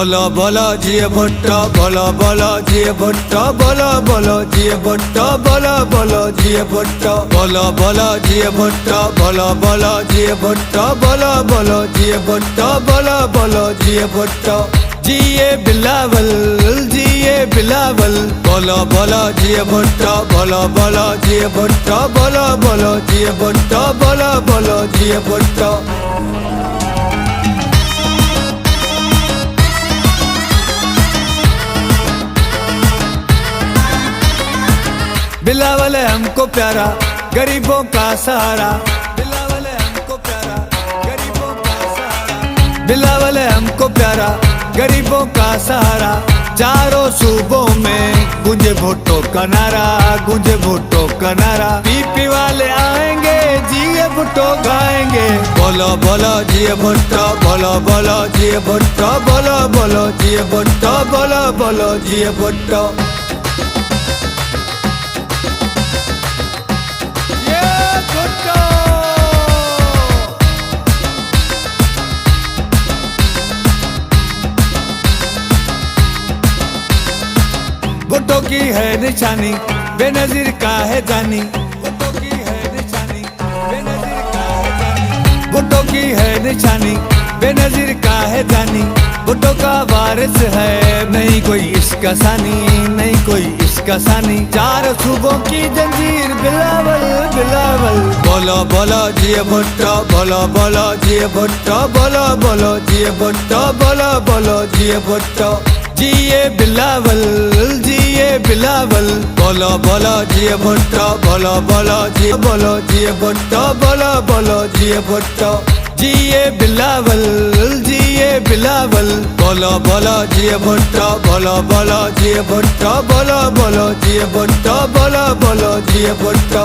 बोलो बोलो जिए भुट्टो बोलो बोलो जिए भुट्टो बोलो बोलो जिए भुट्टो बोलो बोलो जिए भुट्टो बोलो बोलो जिए भुट्टो बोलो बोलो जिए भुट्टो बोलो बोलो जिए भुट्टो बोलो बोलो जिए भुट्टो जिए बिलावल जिए बिलावल बोलो बोलो जिए भुट्टो बोलो बोलो जिए भुट्टो बोलो बोलो जिए भुट्टो बोलो बोलो जिए भुट्टो बिलावल है हमको प्यारा गरीबों का सहारा। बिलावल है हमको प्यारा गरीबों का सहारा। बिलावल है हमको प्यारा गरीबों का सहारा। चारों सूबों में गूंजे भुट्टो का नारा, गूंजे भुट्टो का नारा। पीपी वाले आएंगे जिए भुट्टो गाएंगे। बोलो बोलो जिए भुट्टो बोलो बोलो जिए भुट्टो बोलो बोलो जिए भुट्टो बोलो बोलो जिए भुट्टो। भुट्टो की है निशानी बेनजीर का है जानी। भुट्टो की है निशानी बेनजीर का है जानी। भुट्टो की है निशानी बेनजीर का है जानी। भुट्टो का वारिस है नहीं कोई इसका सानी, नहीं कोई इसका सानी। चार सूबों की जंजीर बिलावल बिलावल। बोलो बोलो जिए भुट्टो बोलो बोलो जिए भुट्टो बोलो बोलो जिए भुट्टो बोलो बोलो जिए भुट्टो जिए बिलावल जिए बिलावल। बोलो बोलो जिए भुट्टो बोलो बोलो जिए बोलो जिए भुट्टो बोलो बोलो जिए भुट्टो जिए बिलावल जिए बिलावल। बोलो बोलो जिए भुट्टो बोलो बोलो जिए भुट्टो बोलो बोलो जिए भुट्टो बोलो बोलो जिए भुट्टो।